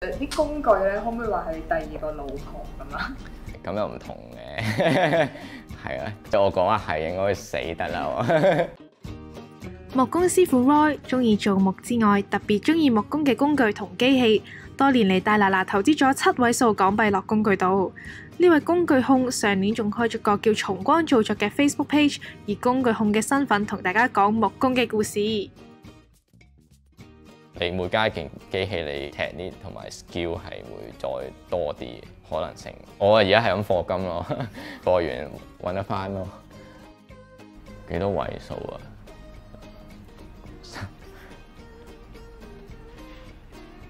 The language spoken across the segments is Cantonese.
啲工具咧，可唔可以話係你第二個老婆咁啊？咁又唔同嘅，係啊，即係我講話係應該死得啦。木工師傅 Roy 中意做木之外，特別中意木工嘅工具同機器。多年嚟，大拿拿投資咗7位數港幣落工具度。呢位工具控上年仲開咗個叫重光造作嘅 Facebook page， 以工具控嘅身份同大家講木工嘅故事。你每加一件機器，你 technique 同埋 skill 係會再多啲可能性。我而家係咁課金咯，課完揾得翻咯。幾多位數啊？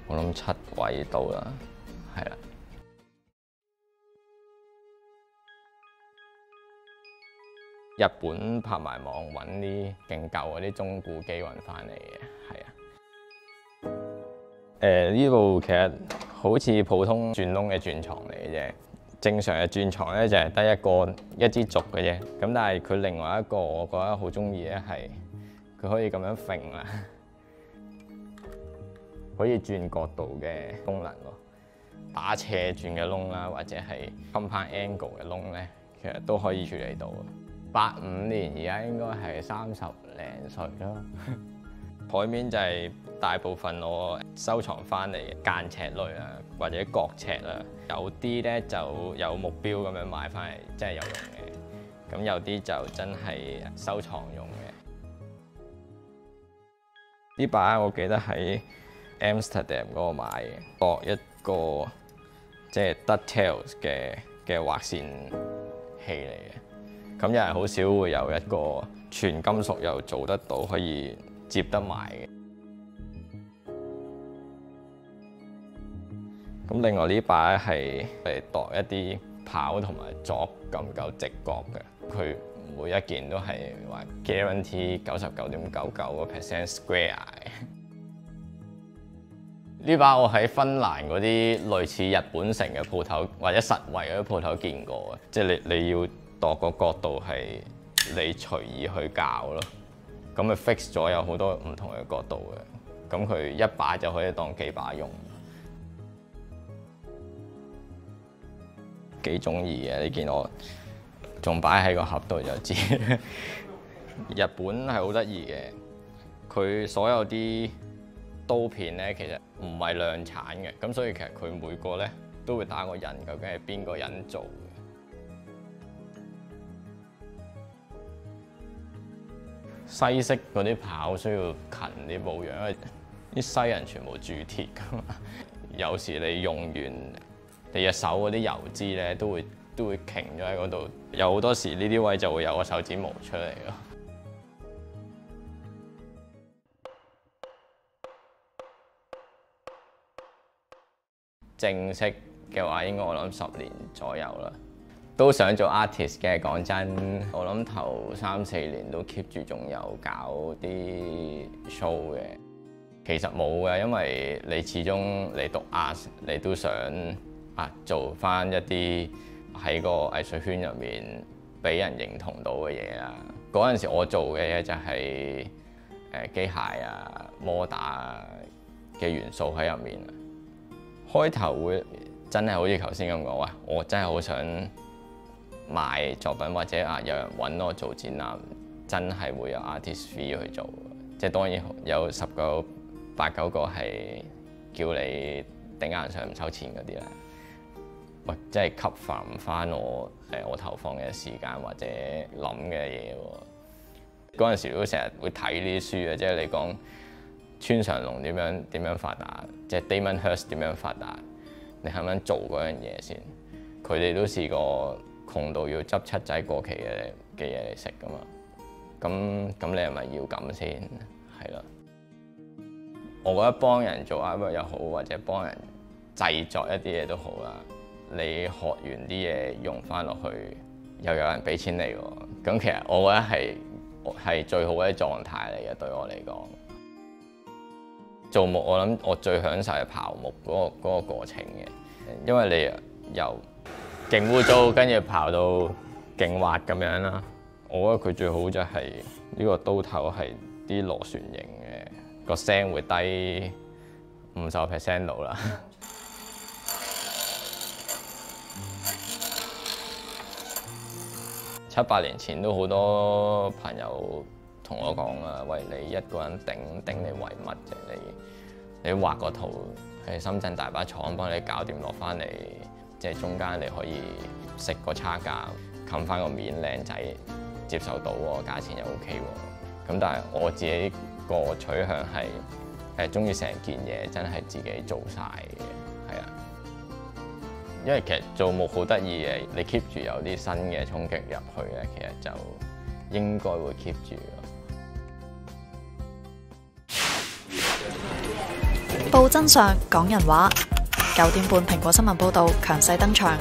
我諗7位到啦，係啦。日本拍賣網揾啲勁舊嗰啲中古機揾翻嚟嘅，係啊。呢部其實好似普通轉窿嘅轉床嚟嘅啫，正常嘅轉床咧就係得一支軸嘅啫。咁但係佢另外一個我覺得好中意咧係，佢可以咁樣揈啦，可以轉角度嘅功能咯。打斜轉嘅窿啦，或者係 compound angle 嘅窿咧，其實都可以處理到。85年而家應該係30零歲咯。台面就係大部分我收藏翻嚟嘅間尺類啊，或者角尺啊，有啲咧就有目標咁樣買翻嚟，真係有用嘅。咁有啲就真係收藏用嘅。呢把我記得喺 Amsterdam 嗰個買嘅，度一個即係 Dovetails 嘅畫線器嚟嘅。咁又係好少會有一個全金屬又做得到可以接得埋嘅。咁另外呢把係嚟度一啲刨同埋鑿夠唔夠直角嘅，佢每一件都係話 guarantee 99.99% square 嘅。呢把我喺芬蘭嗰啲類似日本城嘅鋪頭或者實惠嗰啲鋪頭見過嘅，即係你要度個角度係你隨意去校咯。咁佢 fix 咗有好多唔同嘅角度嘅，咁佢一把就可以當幾把用，幾中意嘅。你見我仲擺喺個盒度就知。日本係好得意嘅，佢所有啲刀片咧其實唔係量產嘅，咁所以其實佢每個咧都會打個印，究竟係邊個人做嘅。西式嗰啲刨需要勤啲保養，因為啲西人全部鑄鐵㗎嘛。有時你用完你隻手嗰啲油脂咧，都會擎咗喺嗰度。有好多時呢啲位就會有個手指模出嚟咯。正式嘅話，應該我諗10年左右啦。都想做 artist 嘅，講真，我諗頭3、4年都 keep 住仲有搞啲 show 嘅。其實冇嘅，因為你始終你讀 art，你都想做翻一啲喺個藝術圈入面俾人認同到嘅嘢啦。嗰陣時我做嘅嘢就係機械啊、摩打嘅元素喺入面。開頭會真係好似頭先咁講，喂，我真係好想賣作品或者有人揾我做展覽，真係會有 artist fee 去做，即係當然有10個8、9個係叫你頂硬上唔收錢嗰啲咧。喂，真係 cover 唔翻我投放嘅時間或者諗嘅嘢喎。嗰陣時都成日會睇呢啲書嘅，即係你講村上隆點樣發達，即係 Damon Hirst 點樣發達，你肯唔肯做嗰樣嘢先？佢哋都試過窮到要執7仔過期嘅嘢嚟食噶嘛，咁你係咪要咁先？係啦，我覺得幫人做 artwork 又好，或者幫人製作一啲嘢都好啦。你學完啲嘢用翻落去，又有人俾錢你喎，咁其實我覺得係最好嘅狀態嚟嘅，對我嚟講。做木我諗我最享受係刨木嗰個過程嘅，因為你由勁污糟，跟住刨到勁滑咁樣啦。我覺得佢最好就係呢個刀頭係啲螺旋形嘅，個聲會低50% 度啦。7、8年前都好多朋友同我講啊，喂，你一個人頂你為乜啫？你畫個圖喺深圳大把廠幫你搞掂落翻嚟，即係中間你可以食個差價，冚翻個面靚仔，接受到喎，價錢又 OK 喎。咁但係我自己個取向係中意成件嘢真係自己做晒嘅，係啊。因為其實做木好得意嘅，你 keep 住有啲新嘅衝擊入去咧，其實就應該會 keep 住。報真相，講人話。9點半，蘋果新聞報導強勢登場。